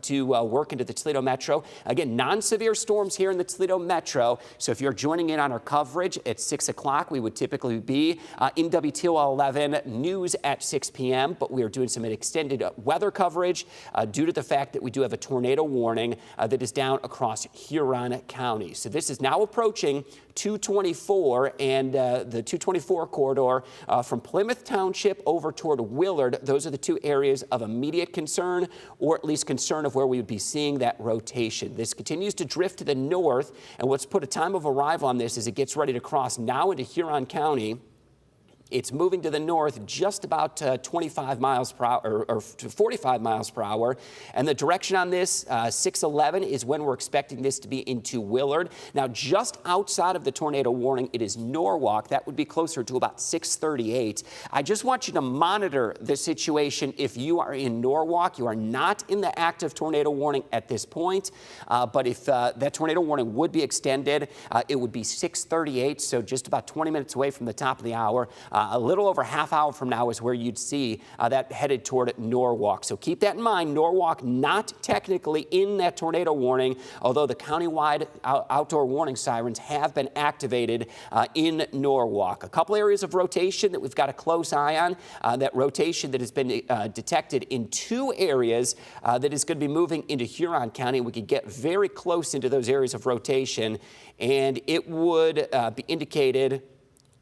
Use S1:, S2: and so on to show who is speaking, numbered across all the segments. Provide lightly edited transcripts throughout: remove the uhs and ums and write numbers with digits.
S1: to work into the Toledo Metro. Again, non-severe storms here in the Toledo Metro. So if you're joining in on our coverage at 6 o'clock, we would typically be in WTOL 11 news at 6 p.m. But we are doing some extended weather coverage due to the fact that we do have a tornado warning that is down across Huron County. So this is now approaching 224 and the 224 corridor from Plymouth Township over toward Willard. Those are the two areas of immediate concern, or at least concern of where we would be seeing that rotation. This continues to drift to the north, and what's put a time of arrival on this is it gets ready to cross now into Huron County. It's moving to the north just about 25 miles per hour or 45 miles per hour. And the direction on this, 6:11, is when we're expecting this to be into Willard. Now, just outside of the tornado warning, it is Norwalk. That would be closer to about 6:38. I just want you to monitor the situation if you are in Norwalk. You are not in the active tornado warning at this point. But if that tornado warning would be extended, it would be 6:38, so just about 20 minutes away from the top of the hour. A little over half hour from now is where you'd see that headed toward Norwalk. So keep that in mind. Norwalk not technically in that tornado warning, although the countywide outdoor warning sirens have been activated in Norwalk. A couple areas of rotation that we've got a close eye on. That rotation that has been detected in two areas that is going to be moving into Huron County. We could get very close into those areas of rotation, and it would be indicated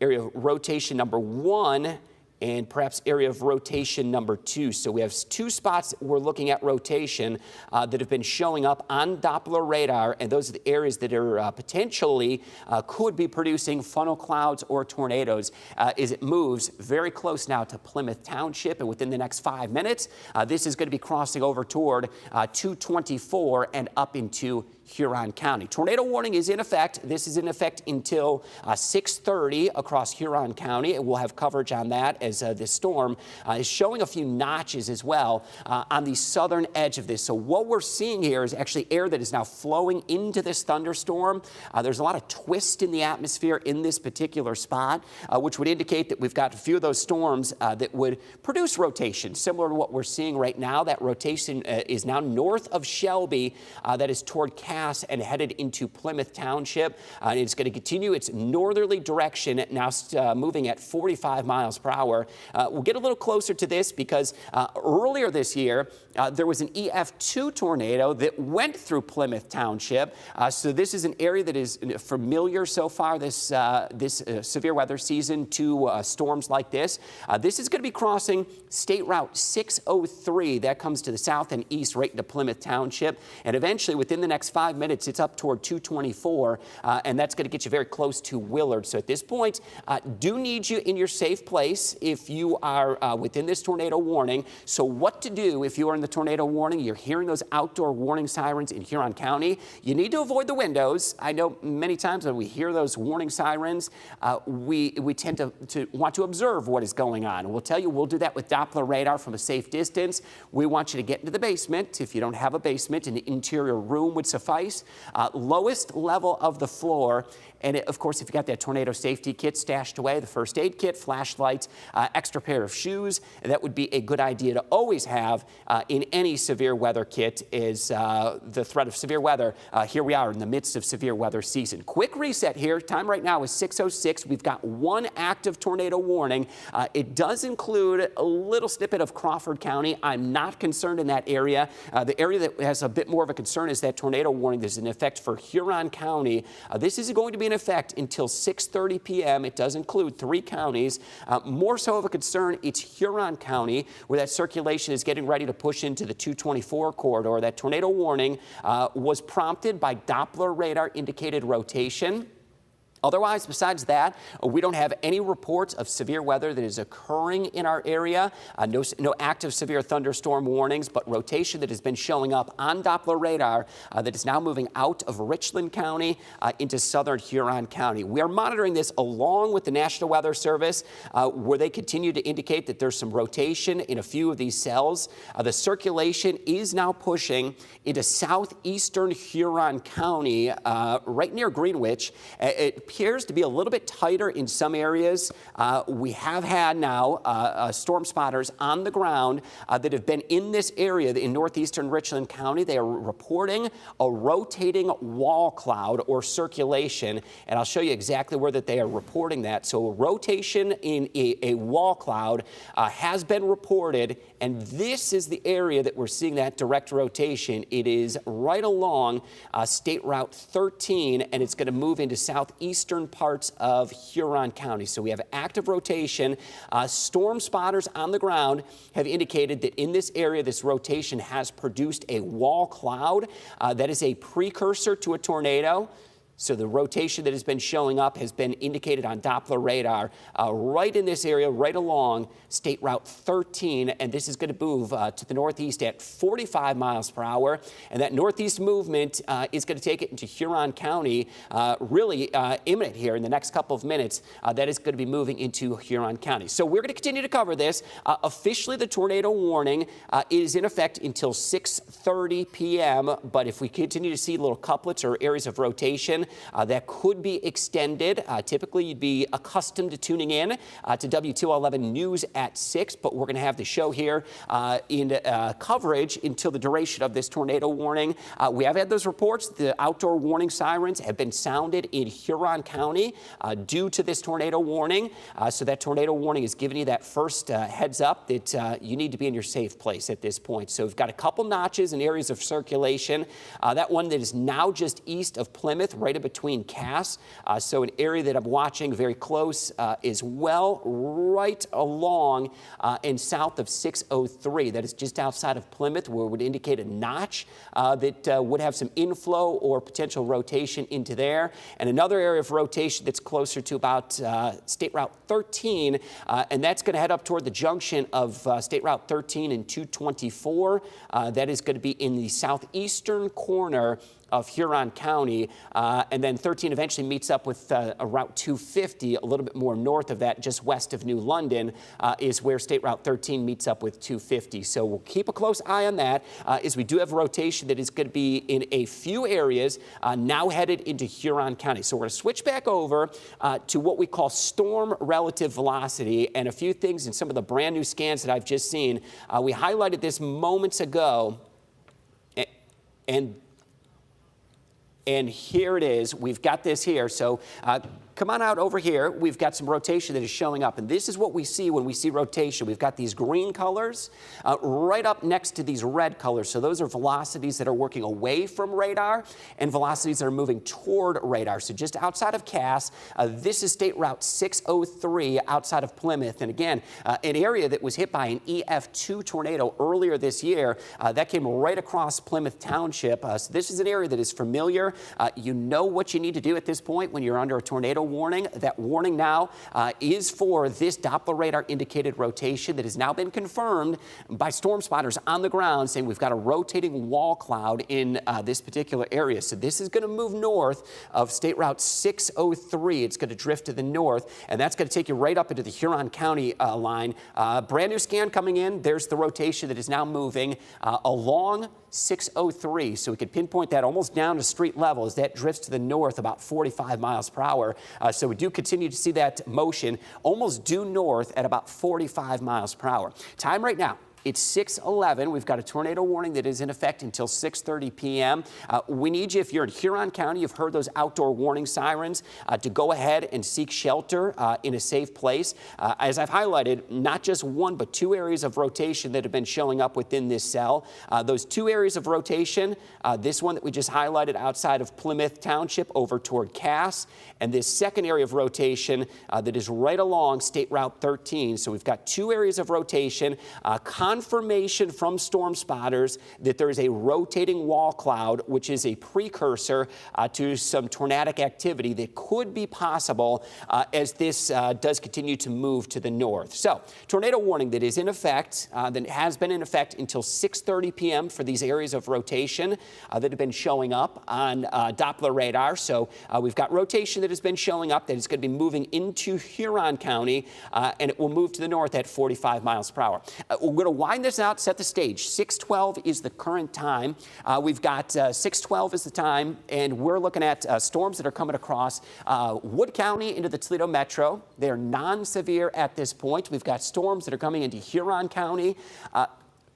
S1: area of rotation number 1 and perhaps area of rotation number 2. So we have two spots that we're looking at rotation that have been showing up on Doppler radar, and those are the areas that are potentially could be producing funnel clouds or tornadoes as it moves very close now to Plymouth Township. And within the next 5 minutes, this is going to be crossing over toward 224 and up into Huron County. Tornado warning is in effect. This is in effect until 6:30 across Huron County, and we'll have coverage on that as this storm is showing a few notches as well on the southern edge of this. So what we're seeing here is actually air that is now flowing into this thunderstorm. There's a lot of twist in the atmosphere in this particular spot, which would indicate that we've got a few of those storms that would produce rotation, similar to what we're seeing right now. That rotation is now north of Shelby, that is toward Cass and headed into Plymouth Township. It's going to continue its northerly direction, now moving at 45 miles per hour. We'll get a little closer to this because earlier this year, there was an EF2 tornado that went through Plymouth Township. So this is an area that is familiar so far this severe weather season to storms like this. This is going to be crossing State Route 603. That comes to the south and east right into Plymouth Township. And eventually, within the next 5 minutes, it's up toward 224, and that's going to get you very close to Willard. So at this point, do need you in your safe place if you are within this tornado warning. So what to do if you are in the tornado warning, you're hearing those outdoor warning sirens in Huron County, you need to avoid the windows. I know many times when we hear those warning sirens, we tend to want to observe what is going on. We'll tell you we'll do that with Doppler radar from a safe distance. We want you to get into the basement. If you don't have a basement, an interior room would suffice. Lowest level of the floor. And of course, if you got that tornado safety kit stashed away, the first aid kit, flashlights, extra pair of shoes, that would be a good idea to always have in any severe weather kit is the threat of severe weather. Here we are in the midst of severe weather season. Quick reset here. Time right now is 6:06. We've got one active tornado warning. It does include a little snippet of Crawford County. I'm not concerned in that area. The area that has a bit more of a concern is that tornado warning that is in effect for Huron County. This is going to be in effect until 6:30 p.m. It does include 3 counties. More so of a concern, it's Huron County, where that circulation is getting ready to push into the 224 corridor. That tornado warning was prompted by Doppler radar indicated rotation. Otherwise, besides that, we don't have any reports of severe weather that is occurring in our area. No active severe thunderstorm warnings, but rotation that has been showing up on Doppler radar that is now moving out of Richland County into southern Huron County. We are monitoring this along with the National Weather Service, where they continue to indicate that there's some rotation in a few of these cells. The circulation is now pushing into southeastern Huron County, right near Greenwich. It appears to be a little bit tighter in some areas. We have had now storm spotters on the ground that have been in this area in northeastern Richland County. They are reporting a rotating wall cloud or circulation, and I'll show you exactly where that they are reporting that. So a rotation in a wall cloud has been reported, and this is the area that we're seeing that direct rotation. It is right along State Route 13, and it's going to move into southeastern parts of Huron County. So we have active rotation. Storm spotters on the ground have indicated that in this area, this rotation has produced a wall cloud that is a precursor to a tornado. So the rotation that has been showing up has been indicated on Doppler radar right in this area, right along State Route 13, and this is going to move to the northeast at 45 miles per hour, and that northeast movement is going to take it into Huron County, really imminent here in the next couple of minutes. That is going to be moving into Huron County. So we're going to continue to cover this. Officially, the tornado warning is in effect until 6:30 p.m., but if we continue to see little couplets or areas of rotation, that could be extended. Typically, you'd be accustomed to tuning in to WTOL 11 News at 6, but we're going to have the show here in coverage until the duration of this tornado warning. We have had those reports. The outdoor warning sirens have been sounded in Huron County due to this tornado warning. So that tornado warning is giving you that first heads up that you need to be in your safe place at this point. So we've got a couple notches in areas of circulation. That one that is now just east of Plymouth, right in between Cass. So an area that I'm watching very close as well, right along and south of 603. That is just outside of Plymouth, where it would indicate a notch that would have some inflow or potential rotation into there. And another area of rotation that's closer to about State Route 13, and that's going to head up toward the junction of State Route 13 and 224. That is going to be in the southeastern corner of Huron County, and then 13 eventually meets up with a Route 250, a little bit more north of that, just west of New London, is where State Route 13 meets up with 250. So we'll keep a close eye on that, as we do have rotation that is going to be in a few areas now headed into Huron County. So we're going to switch back over to what we call storm relative velocity, and a few things in some of the brand new scans that I've just seen. We highlighted this moments ago, and here it is. We've got this here. So come on out over here. We've got some rotation that is showing up, and this is what we see when we see rotation. We've got these green colors right up next to these red colors. So those are velocities that are working away from radar and velocities that are moving toward radar. So just outside of Cass, this is State Route 603 outside of Plymouth. And again, an area that was hit by an EF2 tornado earlier this year. That came right across Plymouth Township. So this is an area that is familiar. You know what you need to do at this point when you're under a tornado warning. That warning now is for this Doppler radar indicated rotation that has now been confirmed by storm spotters on the ground, saying we've got a rotating wall cloud in this particular area. So this is going to move north of State Route 603. It's going to drift to the north, and that's going to take you right up into the Huron County line. Brand new scan coming in. There's the rotation that is now moving along 603. So we could pinpoint that almost down to street level as that drifts to the north about 45 miles per hour. So we do continue to see that motion almost due north at about 45 miles per hour. Time right now, it's 6:11. We've got a tornado warning that is in effect until 6:30 p.m. We need you, if you're in Huron County, you've heard those outdoor warning sirens, to go ahead and seek shelter in a safe place. As I've highlighted, not just one, but two areas of rotation that have been showing up within this cell. Those two areas of rotation, this one that we just highlighted outside of Plymouth Township over toward Cass, and this second area of rotation that is right along State Route 13. So we've got two areas of rotation. Confirmation from storm spotters that there is a rotating wall cloud, which is a precursor to some tornadic activity that could be possible as this does continue to move to the north. So tornado warning that is in effect, that has been in effect until 6:30 p.m. for these areas of rotation that have been showing up on Doppler radar. So we've got rotation that has been showing up that is going to be moving into Huron County, and it will move to the north at 45 miles per hour. We're going to wind this out, set the stage. 6:12 is the current time. We've got 6:12 is the time, and we're looking at storms that are coming across Wood County into the Toledo metro. They're non-severe at this point. We've got storms that are coming into Huron County.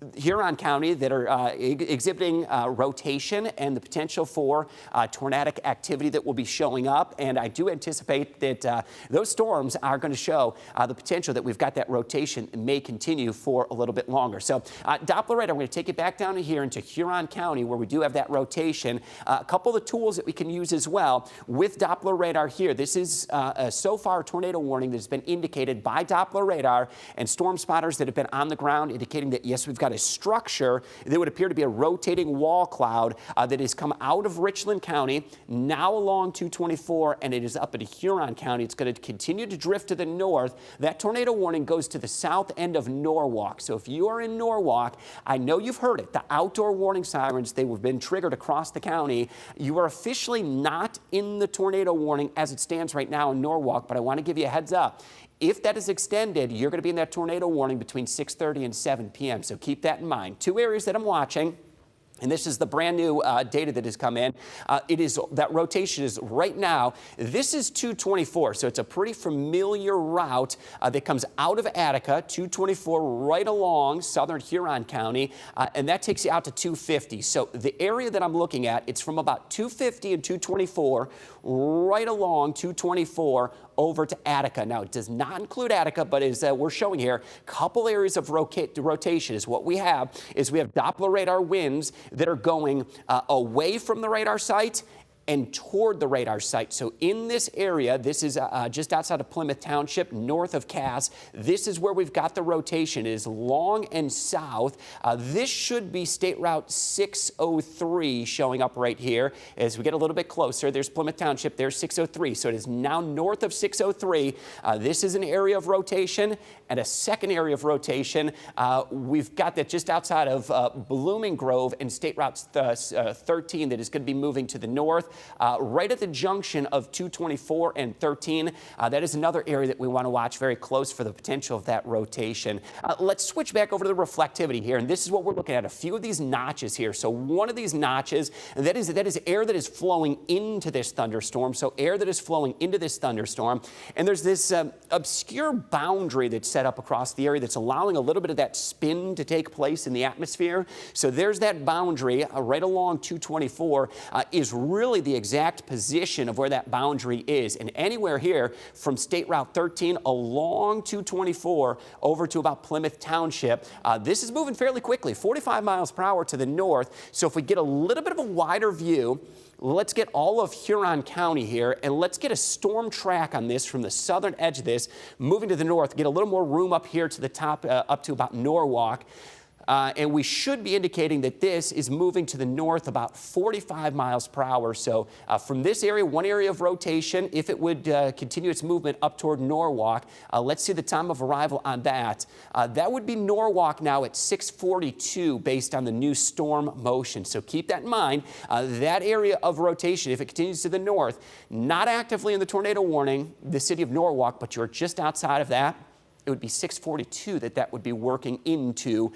S1: That are exhibiting rotation and the potential for tornadic activity that will be showing up. And I do anticipate that those storms are going to show the potential that we've got that rotation may continue for a little bit longer. So Doppler radar, I'm going to take it back down to here into Huron County where we do have that rotation. A couple of the tools that we can use as well with Doppler radar here. This is so far a tornado warning that has been indicated by Doppler radar and storm spotters that have been on the ground indicating that, yes, we've got a structure that would appear to be a rotating wall cloud that has come out of Richland County, now along 224, and it is up into Huron County. It's going to continue to drift to the north. That tornado warning goes to the south end of Norwalk. So if you are in Norwalk, I know you've heard it. The outdoor warning sirens, they have been triggered across the county. You are officially not in the tornado warning as it stands right now in Norwalk, but I want to give you a heads up. If that is extended, you're going to be in that tornado warning between 6:30 and 7 p.m. So keep that in mind. Two areas that I'm watching. And this is the brand new data that has come in. That rotation is right now. This is 224, so it's a pretty familiar route that comes out of Attica, 224 right along southern Huron County, and that takes you out to 250. So the area that I'm looking at, it's from about 250 and 224 right along 224 over to Attica. Now, it does not include Attica, but as we're showing here, a couple areas of rotation is what we have. We have Doppler radar winds that are going away from the radar site and toward the radar site. So in this area, this is just outside of Plymouth Township, north of Cass. This is where we've got the rotation. It is long and south. This should be State Route 603 showing up right here. As we get a little bit closer, there's Plymouth Township, there's 603. So it is now north of 603. This is an area of rotation and a second area of rotation. We've got that just outside of Blooming Grove and State Route 13 that is going to be moving to the north. Right at the junction of 224 and 13. That is another area that we want to watch very close for the potential of that rotation. Let's switch back over to the reflectivity here, and this is what we're looking at, a few of these notches here. So one of these notches, that is air that is flowing into this thunderstorm, so air that is flowing into this thunderstorm, and there's this obscure boundary that's set up across the area that's allowing a little bit of that spin to take place in the atmosphere. So there's that boundary right along 224 is really the exact position of where that boundary is. And anywhere here from State Route 13 along 224 over to about Plymouth Township, this is moving fairly quickly, 45 miles per hour to the north. So if we get a little bit of a wider view, let's get all of Huron County here, and let's get a storm track on this from the southern edge of this, moving to the north, get a little more room up here to the top, up to about Norwalk. And we should be indicating that this is moving to the north about 45 miles per hour. So from this area, one area of rotation, if it would continue its movement up toward Norwalk, let's see the time of arrival on that. That would be Norwalk now at 6:42 based on the new storm motion. So keep that in mind. That area of rotation, if it continues to the north, not actively in the tornado warning, the city of Norwalk, but you're just outside of that. It would be 6:42 that would be working into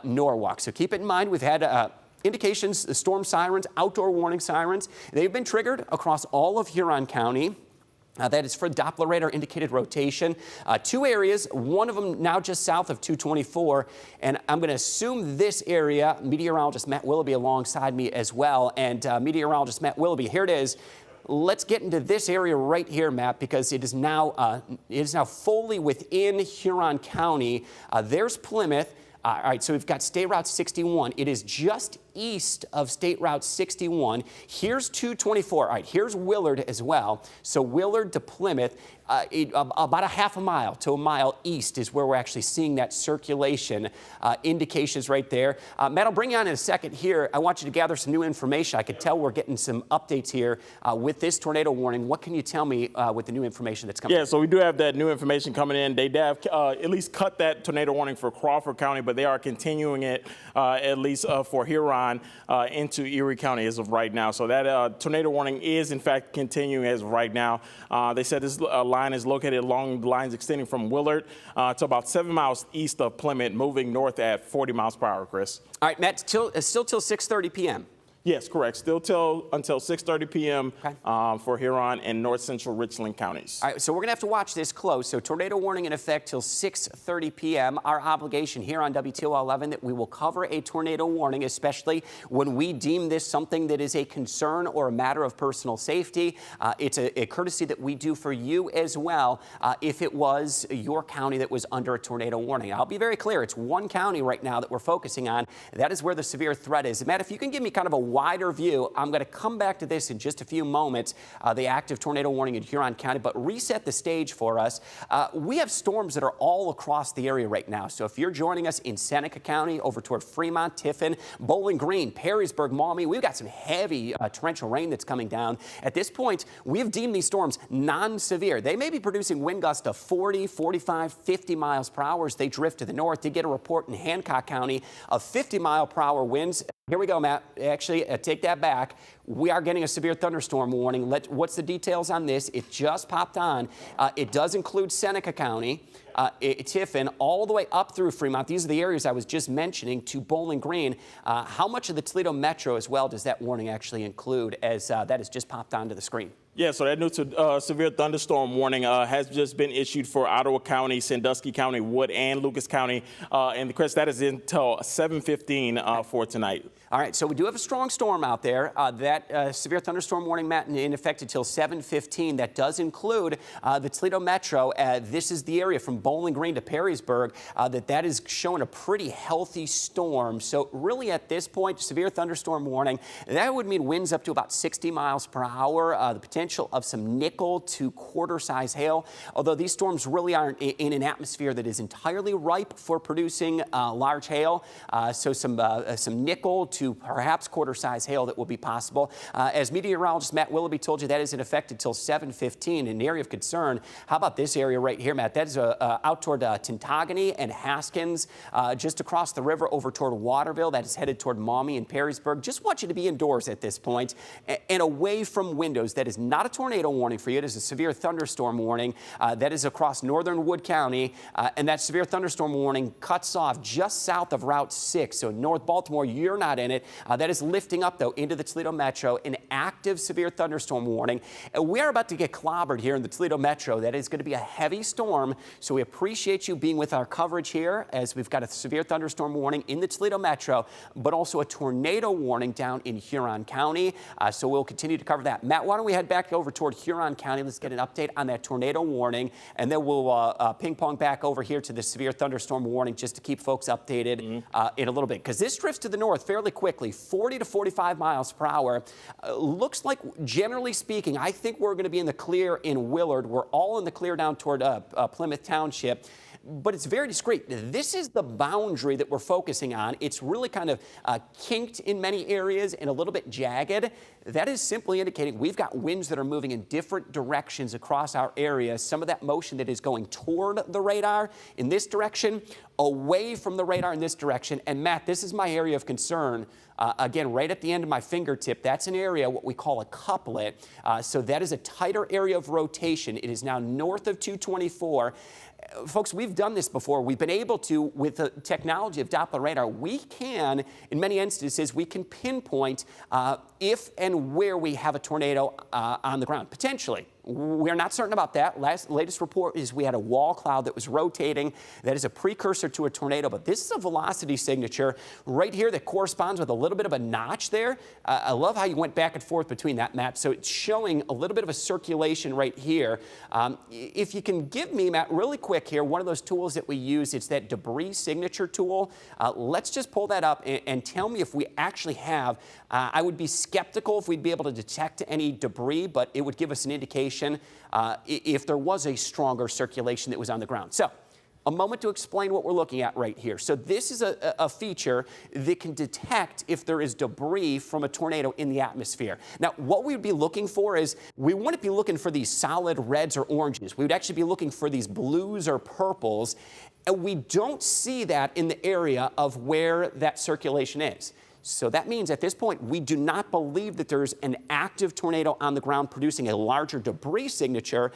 S1: Norwalk. So keep it in mind. We've had indications, the storm sirens, outdoor warning sirens. They've been triggered across all of Huron County. That is for Doppler radar indicated rotation. Two areas, one of them now just south of 224, and I'm going to assume this area, meteorologist Matt Willoughby alongside me as well, and meteorologist Matt Willoughby, here it is. Let's get into this area right here, Matt, because it is now fully within Huron County. There's Plymouth. All right, so we've got State Route 61. It is just east of State Route 61. Here's 224. All right, here's Willard as well. So Willard to Plymouth, about a half a mile to a mile east is where we're actually seeing that circulation indications right there. Matt, I'll bring you on in a second here. I want you to gather some new information. I could tell we're getting some updates here with this tornado warning. What can you tell me with the new information that's coming in?
S2: Yeah, so we do have that new information coming in. They have at least cut that tornado warning for Crawford County, but they are continuing it at least for Huron. Huron into Erie County as of right now. So that tornado warning is, in fact, continuing as of right now. They said this line is located along the lines extending from Willard to about 7 miles east of Plymouth, moving north at 40 miles per hour, Chris.
S1: All right, Matt, still till 6:30 p.m.
S2: Yes, correct. Still until 6:30 p.m.
S1: Okay.
S2: For Huron and north central Richland counties.
S1: All right, so we're going to have to watch this close. So tornado warning in effect till 6:30 p.m. Our obligation here on WTOL 11 that we will cover a tornado warning, especially when we deem this something that is a concern or a matter of personal safety. It's a courtesy that we do for you as well if it was your county that was under a tornado warning. I'll be very clear. It's one county right now that we're focusing on. That is where the severe threat is. Matt, if you can give me kind of a wider view, I'm going to come back to this in just a few moments, the active tornado warning in Huron County, but reset the stage for us. We have storms that are all across the area right now. So if you're joining us in Seneca County, over toward Fremont, Tiffin, Bowling Green, Perrysburg, Maumee, we've got some heavy torrential rain that's coming down. At this point, we have deemed these storms non-severe. They may be producing wind gusts of 40, 45, 50 miles per hour as they drift to the north. They get a report in Hancock County of 50 mile per hour winds. Here we go, Matt. Actually, take that back. We are getting a severe thunderstorm warning. What's the details on this? It just popped on. It does include Seneca County, Tiffin, all the way up through Fremont. These are the areas I was just mentioning to Bowling Green. How much of the Toledo metro as well does that warning actually include, as that has just popped onto the screen?
S2: Yeah, so that new severe thunderstorm warning has just been issued for Ottawa County, Sandusky County, Wood, and Lucas County. And Chris, that is until 7:15 for tonight.
S1: All right, so we do have a strong storm out there. That severe thunderstorm warning, Matt, in effect until 7:15. That does include the Toledo metro. This is the area from Bowling Green to Perrysburg that is showing a pretty healthy storm. So really at this point, severe thunderstorm warning, that would mean winds up to about 60 miles per hour, the potential of some nickel to quarter-size hail, although these storms really aren't in an atmosphere that is entirely ripe for producing large hail. So some nickel to perhaps quarter-size hail that will be possible. As meteorologist Matt Willoughby told you, that is in effect until 7:15. An area of concern. How about this area right here, Matt? That is out toward Tintagony and Haskins, just across the river over toward Waterville. That is headed toward Maumee and Perrysburg. Just want you to be indoors at this point and away from windows. That is not a tornado warning for you. It is a severe thunderstorm warning. That is across northern Wood County, and that severe thunderstorm warning cuts off just south of Route 6. So North Baltimore, you're not in it. That is lifting up, though, into the Toledo metro, an active severe thunderstorm warning. We are about to get clobbered here in the Toledo metro. That is going to be a heavy storm, so we appreciate you being with our coverage here as we've got a severe thunderstorm warning in the Toledo metro, but also a tornado warning down in Huron County. So we'll continue to cover that. Matt, why don't we head back over toward Huron County? Let's get an update on that tornado warning, and then we'll ping pong back over here to the severe thunderstorm warning just to keep folks updated in a little bit, because this drifts to the north fairly quickly, 40 to 45 miles per hour. Looks like, generally speaking, I think we're going to be in the clear in Willard. We're all in the clear down toward Plymouth Township. But it's very discreet. This is the boundary that we're focusing on. It's really kind of kinked in many areas and a little bit jagged. That is simply indicating we've got winds that are moving in different directions across our area. Some of that motion that is going toward the radar in this direction, away from the radar in this direction. And Matt, this is my area of concern. Again, right at the end of my fingertip, that's an area, what we call a couplet. So that is a tighter area of rotation. It is now north of 224. Folks, we've done this before. We've been able to, with the technology of Doppler radar, we can, in many instances, we can pinpoint if and where we have a tornado on the ground, potentially. We're not certain about that. Latest report is we had a wall cloud that was rotating. That is a precursor to a tornado, but this is a velocity signature right here that corresponds with a little bit of a notch there. I love how you went back and forth between that, Matt. So it's showing a little bit of a circulation right here. If you can give me, Matt, really quick here, one of those tools that we use, it's that debris signature tool. Let's just pull that up and tell me if we actually have. I would be skeptical if we'd be able to detect any debris, but it would give us an indication if there was a stronger circulation that was on the ground. So a moment to explain what we're looking at right here. So this is a feature that can detect if there is debris from a tornado in the atmosphere. Now, what we would be looking for is, we wouldn't be looking for these solid reds or oranges. We would actually be looking for these blues or purples, and we don't see that in the area of where that circulation is. So that means at this point, we do not believe that there's an active tornado on the ground producing a larger debris signature.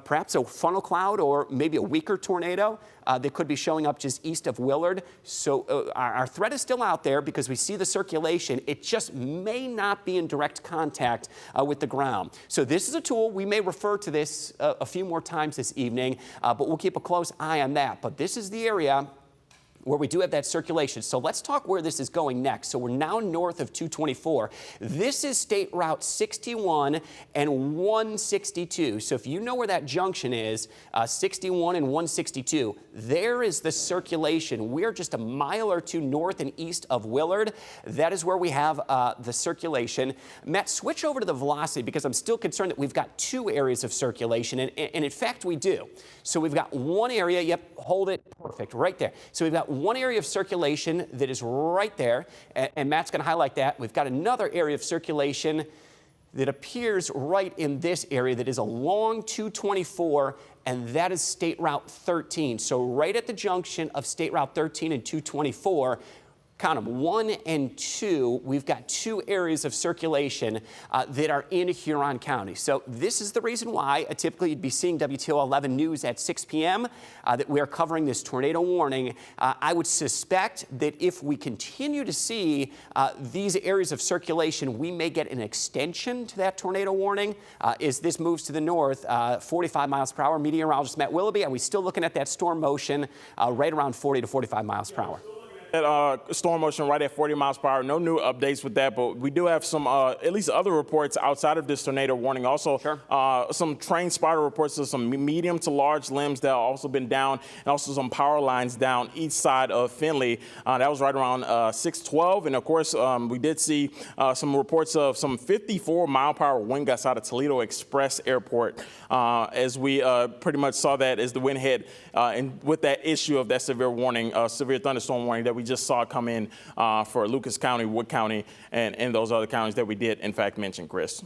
S1: Perhaps a funnel cloud or maybe a weaker tornado that could be showing up just east of Willard. So our threat is still out there because we see the circulation. It just may not be in direct contact with the ground. So this is a tool. We may refer to this a few more times this evening, but we'll keep a close eye on that. But this is the area where we do have that circulation. So let's talk where this is going next. So we're now north of 224. This is State Route 61 and 162. So if you know where that junction is, 61 and 162, there is the circulation. We're just a mile or two north and east of Willard. That is where we have the circulation. Matt, switch over to the velocity because I'm still concerned that we've got two areas of circulation, and in fact we do. So we've got one area, yep, hold it, perfect, right there. So we've got one area of circulation that is right there, and Matt's going to highlight that. We've got another area of circulation that appears right in this area that is along 224, and that is State Route 13. So right at the junction of State Route 13 and 224, count them, 1 and 2, we've got two areas of circulation that are in Huron County. So this is the reason why typically you'd be seeing WTOL 11 news at 6 p.m. That we are covering this tornado warning. I would suspect that if we continue to see these areas of circulation, we may get an extension to that tornado warning as this moves to the north, 45 miles per hour. Meteorologist Matt Willoughby, are we still looking at that storm motion right around 40 to 45 miles per hour?
S2: Storm motion right at 40 miles per hour. No new updates with that, but we do have some, at least other reports outside of this tornado warning. Also, some train spotter reports of some medium to large limbs that have also been down, and also some power lines down each side of Findlay. That was right around 6:12, and of course, we did see some reports of some 54 mile per hour wind gusts out of Toledo Express Airport, as we pretty much saw that as the wind hit, and with that issue of that severe warning, severe thunderstorm warning that we just saw come in for Lucas County, Wood County, and those other counties that we did, in fact, mention, Chris.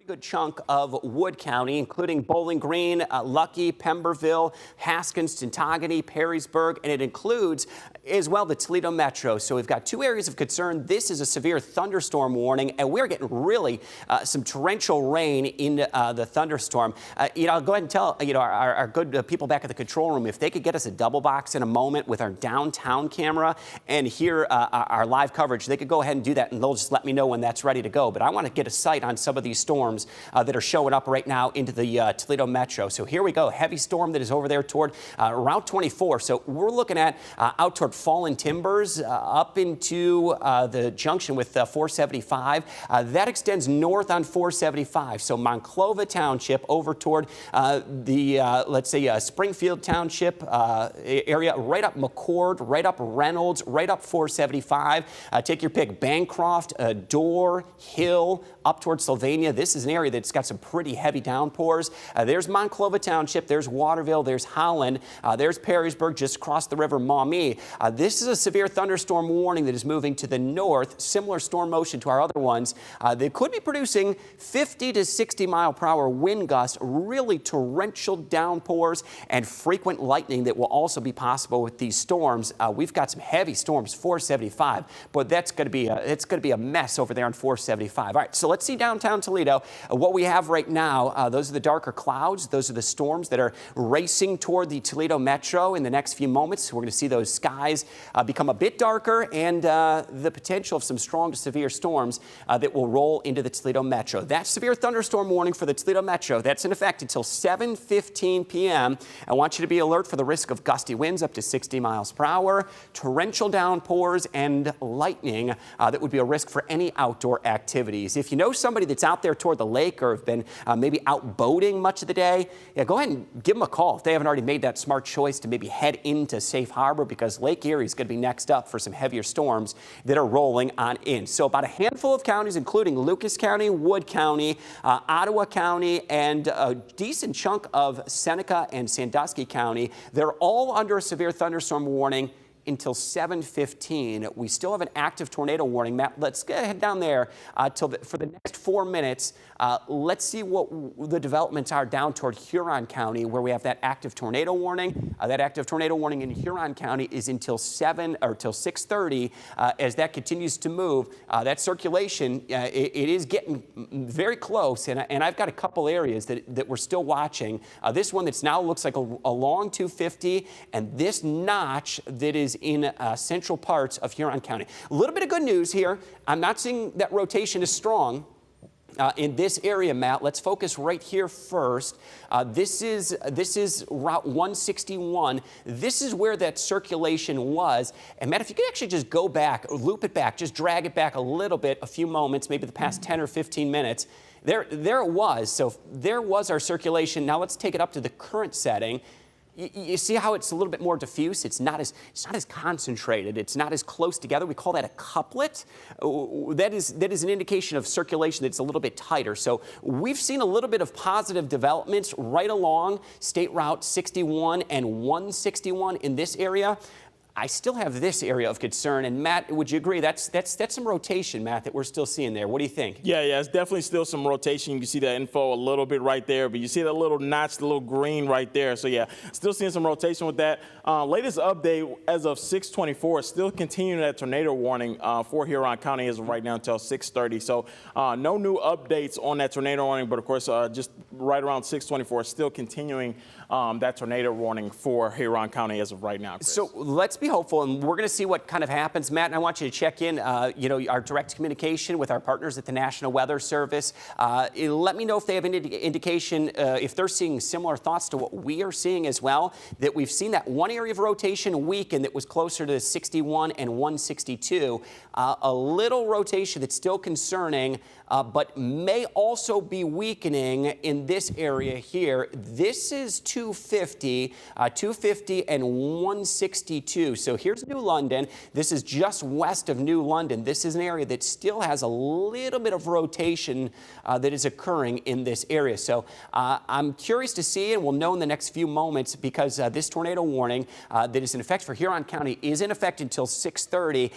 S1: Good chunk of Wood County, including Bowling Green, Lucky, Pemberville, Haskins, Tintagony, Perrysburg, and it includes as well the Toledo Metro. So we've got two areas of concern. This is a severe thunderstorm warning, and we're getting really some torrential rain in the thunderstorm. I'll go ahead and tell our good people back at the control room if they could get us a double box in a moment with our downtown camera and hear our live coverage. They could go ahead and do that, and they'll just let me know when that's ready to go. But I want to get a sight on some of these storms that are showing up right now into the Toledo Metro. So here we go. Heavy storm that is over there toward Route 24. So we're looking at out toward Fallen Timbers up into the junction with 475. That extends north on 475. So Monclova Township over toward let's say Springfield Township area, right up McCord, right up Reynolds, right up 475. Take your pick. Bancroft, Dorr, Hill, up towards Sylvania. This is an area that's got some pretty heavy downpours. There's Monclova Township, there's Waterville, there's Holland, there's Perrysburg, just across the river, Maumee. This is a severe thunderstorm warning that is moving to the north, similar storm motion to our other ones. They could be producing 50 to 60 mile per hour wind gusts, really torrential downpours and frequent lightning that will also be possible with these storms. We've got some heavy storms, 475, but that's going to be it's going to be a mess over there on 475. All right, so let's see downtown Toledo. What we have right now, those are the darker clouds. Those are the storms that are racing toward the Toledo Metro in the next few moments. We're going to see those skies become a bit darker and the potential of some strong to severe storms that will roll into the Toledo Metro. That severe thunderstorm warning for the Toledo Metro, that's in effect until 7:15 p.m. I want you to be alert for the risk of gusty winds up to 60 miles per hour, torrential downpours, and lightning that would be a risk for any outdoor activities. If you know somebody that's out there toward the lake or have been maybe out boating much of the day, go ahead and give them a call if they haven't already made that smart choice to maybe head into safe harbor, because Lake Erie is going to be next up for some heavier storms that are rolling on in. So about a handful of counties, including Lucas County, Wood County, Ottawa County, and a decent chunk of Seneca and Sandusky County, they're all under a severe thunderstorm warning until 7:15. We still have an active tornado warning. Matt, let's go ahead down there for the next 4 minutes. Let's see what the developments are down toward Huron County, where we have that active tornado warning. That active tornado warning in Huron County is until 6:30. As that continues to move, that circulation, it is getting very close, and I've got a couple areas that we're still watching. This one that's now looks like a long 250, and this notch that is in central parts of Huron County. A little bit of good news here. I'm not seeing that rotation is strong. In this area, Matt, let's focus right here first. This is Route 161. This is where that circulation was. And Matt, if you could actually just go back, loop it back, just drag it back a little bit, a few moments, maybe the past 10 or 15 minutes. There it was. So there was our circulation. Now let's take it up to the current setting. You see how it's a little bit more diffuse? It's not as concentrated. It's not as close together. We call that a couplet. That is an indication of circulation that's a little bit tighter. So we've seen a little bit of positive developments right along State Route 61 and 161 in this area. I still have this area of concern, and Matt, would you agree that's some rotation, Matt, that we're still seeing there? What do you think?
S2: Yeah, it's definitely still some rotation. You can see that info a little bit right there, but you see that little notch, the little green right there. So yeah, still seeing some rotation with that. Latest update as of 6:24, still continuing that tornado warning for Huron County as of right now until 6:30. So no new updates on that tornado warning, but of course just right around 6:24, still continuing that tornado warning for Huron County as of right now, Chris.
S1: So let's be hopeful, and we're going to see what kind of happens. Matt, and I want you to check in, our direct communication with our partners at the National Weather Service. Let me know if they have any indication, if they're seeing similar thoughts to what we are seeing as well, that we've seen that one area of rotation weaken that was closer to 61 and 162. A little rotation that's still concerning, but may also be weakening in this area here. This is 250 and 162. So here's New London. This is just west of New London. This is an area that still has a little bit of rotation that is occurring in this area. So I'm curious to see, and we'll know in the next few moments, because this tornado warning that is in effect for Huron County is in effect until 6:30.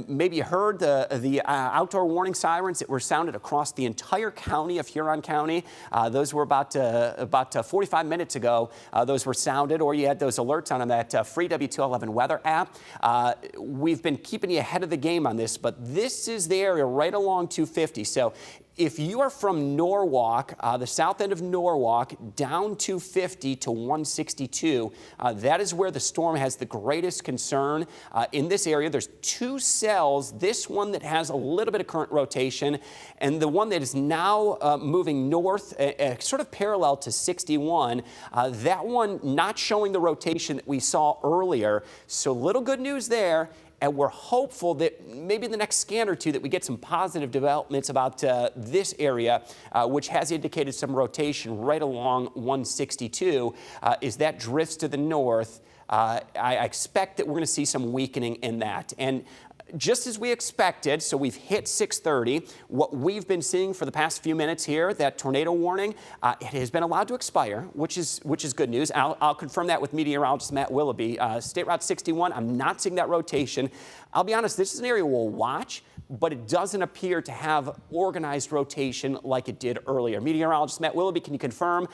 S1: Maybe you heard the outdoor warning sirens that were sounded across the entire county of Huron County. Those were about 45 minutes ago. Those were sounded, or you had those alerts on that free WTOL 11 weather app. We've been keeping you ahead of the game on this, but this is the area right along 250. So if you are from Norwalk, the south end of Norwalk, down 250 to 162, that is where the storm has the greatest concern. In this area, there's two cells, this one that has a little bit of current rotation, and the one that is now moving north, sort of parallel to 61, that one not showing the rotation that we saw earlier. So little good news there. And we're hopeful that maybe in the next scan or two that we get some positive developments about this area, which has indicated some rotation right along 162. As that drifts to the north, I expect that we're going to see some weakening in that. And just as we expected, so we've hit 6:30. What we've been seeing for the past few minutes here, that tornado warning, it has been allowed to expire, which is good news. I'll confirm that with meteorologist Matt Willoughby. State Route 61, I'm not seeing that rotation. I'll be honest, this is an area we'll watch, but it doesn't appear to have organized rotation like it did earlier. Meteorologist Matt Willoughby, can you confirm?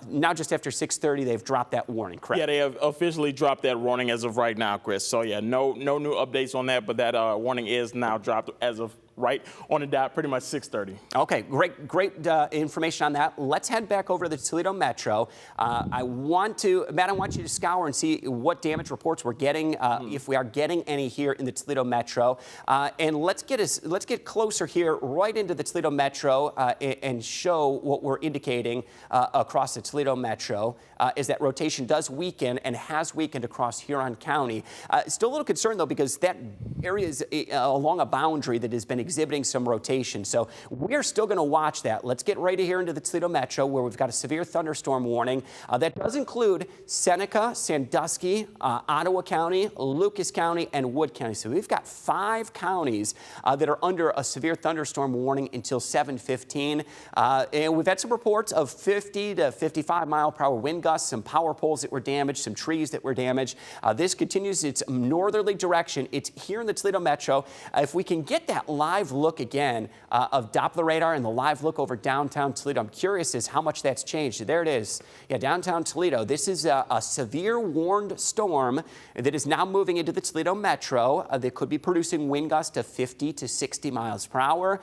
S1: Now just after 6:30, they've dropped that warning, correct?
S2: Yeah, they have officially dropped that warning as of right now, Chris. So yeah, no new updates on that, but that warning is now dropped as of right on the dot, pretty much 6:30.
S1: Okay, great information on that. Let's head back over to the Toledo Metro. Matt, I want you to scour and see what damage reports we're getting, if we are getting any here in the Toledo Metro. And let's get closer here, right into the Toledo Metro, and show what we're indicating across the Toledo Metro, is that rotation does weaken and has weakened across Huron County. Still a little concerned, though, because that area is along a boundary that has been exhibiting some rotation. So we're still going to watch that. Let's get right here into the Toledo Metro, where we've got a severe thunderstorm warning. That does include Seneca, Sandusky, Ottawa County, Lucas County, and Wood County. So we've got 5 counties that are under a severe thunderstorm warning until 7:15. And we've had some reports of 50 to 55 mile per hour wind gusts, some power poles that were damaged, some trees that were damaged. This continues its northerly direction. It's here in the Toledo Metro. If we can get that live look again of Doppler radar and the live look over downtown Toledo, I'm curious as how much that's changed. There it is. Yeah, downtown Toledo. This is a severe warned storm that is now moving into the Toledo Metro. That could be producing wind gusts of 50 to 60 miles per hour.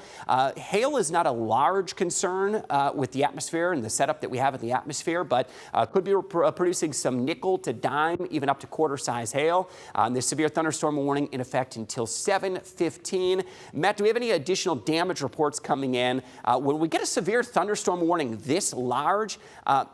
S1: Hail is not a large concern with the atmosphere and the setup that we have in the atmosphere, but could be producing some nickel to dime, even up to quarter-size hail. This severe thunderstorm warning in effect until 7:15. Matt, do we have any additional damage reports coming in? When we get a severe thunderstorm warning this large,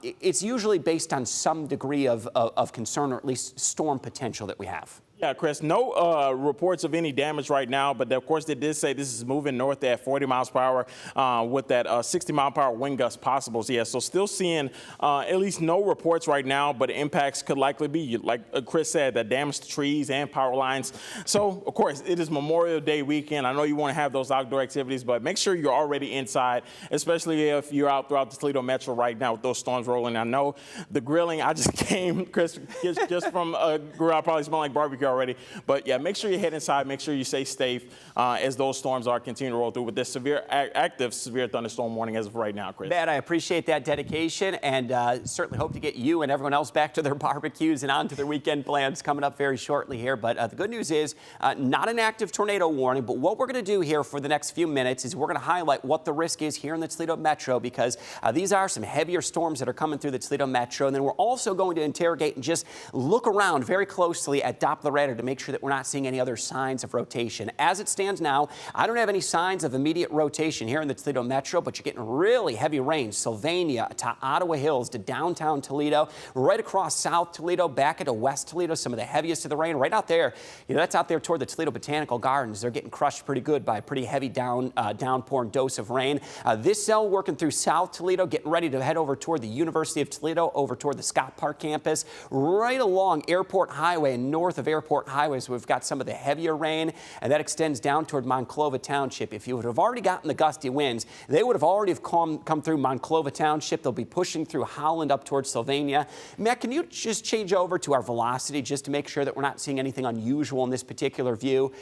S1: it's usually based on some degree of concern, or at least storm potential that we have.
S2: Yeah, Chris, no reports of any damage right now, but of course they did say this is moving north at 40 miles per hour with that 60 mile per hour wind gust possible. So, yeah, so still seeing at least no reports right now, but impacts could likely be, like Chris said, that damage to trees and power lines. So, of course, it is Memorial Day weekend. I know you want to have those outdoor activities, but make sure you're already inside, especially if you're out throughout the Toledo Metro right now with those storms rolling. I know the grilling, I just came, Chris, just from a grill. I probably smell like barbecue already, but yeah, make sure you head inside, make sure you stay safe as those storms are continuing to roll through with this active severe thunderstorm warning as of right now, Chris.
S1: Matt, I appreciate that dedication, and certainly hope to get you and everyone else back to their barbecues and on to their weekend plans coming up very shortly here. But the good news is not an active tornado warning, but what we're going to do here for the next few minutes is we're going to highlight what the risk is here in the Toledo Metro, because these are some heavier storms that are coming through the Toledo Metro. And then we're also going to interrogate and just look around very closely at Doppler radar to make sure that we're not seeing any other signs of rotation. As it stands now, I don't have any signs of immediate rotation here in the Toledo Metro, but you're getting really heavy rain. Sylvania to Ottawa Hills to downtown Toledo, right across South Toledo, back into West Toledo, some of the heaviest of the rain right out there. You know, that's out there toward the Toledo Botanical Gardens. They're getting crushed pretty good by a pretty heavy downpouring dose of rain. This cell working through South Toledo, getting ready to head over toward the University of Toledo, over toward the Scott Park campus, right along Airport Highway and north of Airport Highway. So we've got some of the heavier rain, and that extends down toward Monclova Township. If you would have already gotten the gusty winds, they would have already come through Monclova Township. They'll be pushing through Holland up towards Sylvania. Matt, can you just change over to our velocity just to make sure that we're not seeing anything unusual in this particular view?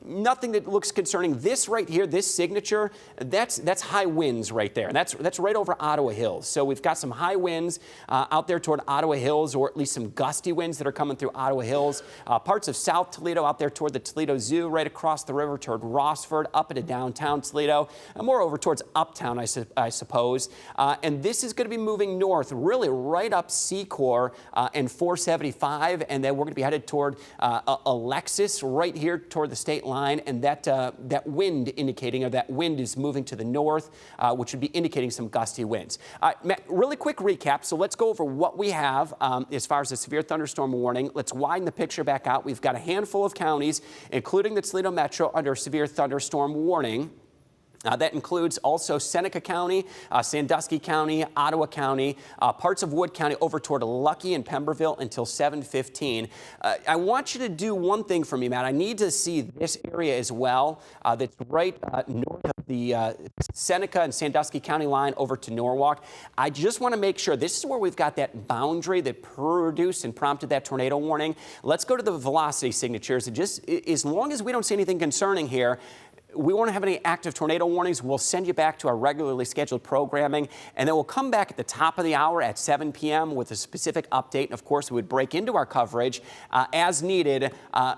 S1: Nothing that looks concerning. This right here, this signature, that's high winds right there. That's right over Ottawa Hills. So we've got some high winds out there toward Ottawa Hills, or at least some gusty winds that are coming through Ottawa Hills. Parts of South Toledo out there toward the Toledo Zoo, right across the river toward Rossford, up into downtown Toledo, and more over towards Uptown, I suppose. And this is going to be moving north, really right up Secor and 475, and then we're going to be headed toward Alexis, right here toward the state line, and that wind indicating, or that wind is moving to the north, which would be indicating some gusty winds. Matt, really quick recap. So let's go over what we have as far as the severe thunderstorm warning. Let's widen the picture back out. We've got a handful of counties, including the Toledo Metro, under severe thunderstorm warning. That includes also Seneca County, Sandusky County, Ottawa County, parts of Wood County over toward Lucky and Pemberville until 7:15. I want you to do one thing for me, Matt. I need to see this area as well. That's right north of the Seneca and Sandusky County line over to Norwalk. I just want to make sure this is where we've got that boundary that produced and prompted that tornado warning. Let's go to the velocity signatures. And just as long as we don't see anything concerning here, we won't have any active tornado warnings. We'll send you back to our regularly scheduled programming, and then we'll come back at the top of the hour at 7 p.m. with a specific update. And of course, we would break into our coverage as needed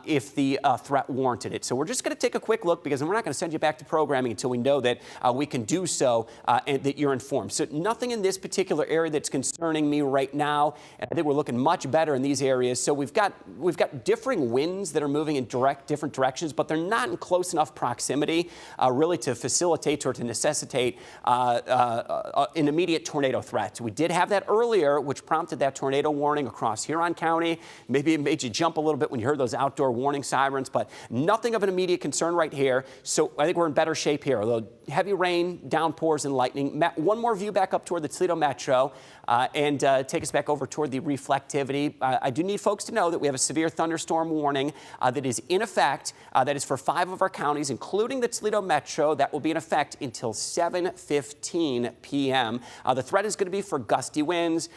S1: if the threat warranted it. So we're just going to take a quick look, because we're not going to send you back to programming until we know that we can do so and that you're informed. So nothing in this particular area that's concerning me right now. And I think we're looking much better in these areas. So we've got differing winds that are moving in different directions, but they're not in close enough proximity activity, really to facilitate or to necessitate an immediate tornado threat. We did have that earlier, which prompted that tornado warning across Huron County. Maybe it made you jump a little bit when you heard those outdoor warning sirens, but nothing of an immediate concern right here. So I think we're in better shape here, although heavy rain, downpours, and lightning. Matt, one more view back up toward the Toledo Metro and take us back over toward the reflectivity. I do need folks to know that we have a severe thunderstorm warning that is in effect. That is for 5 of our counties, including the Toledo Metro. That will be in effect until 7:15 p.m. The threat is going to be for gusty winds,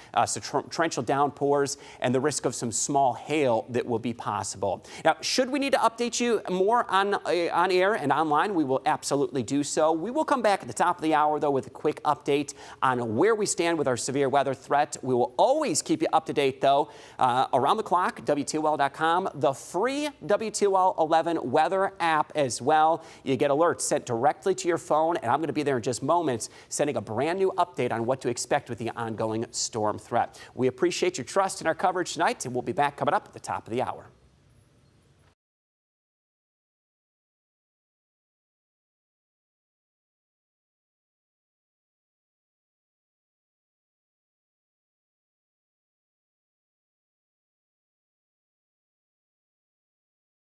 S1: torrential downpours, and the risk of some small hail that will be possible. Now, should we need to update you more on air and online, we will absolutely do so. We will come back at the top of the hour, though, with a quick update on where we stand with our severe weather threat. We will always keep you up to date, though, around the clock, WTOL.com, the free WTOL 11 weather app as well. You get alerts sent directly to your phone, and I'm going to be there in just moments, sending a brand new update on what to expect with the ongoing storm threat. We appreciate your trust in our coverage tonight, and we'll be back coming up at the top of the hour.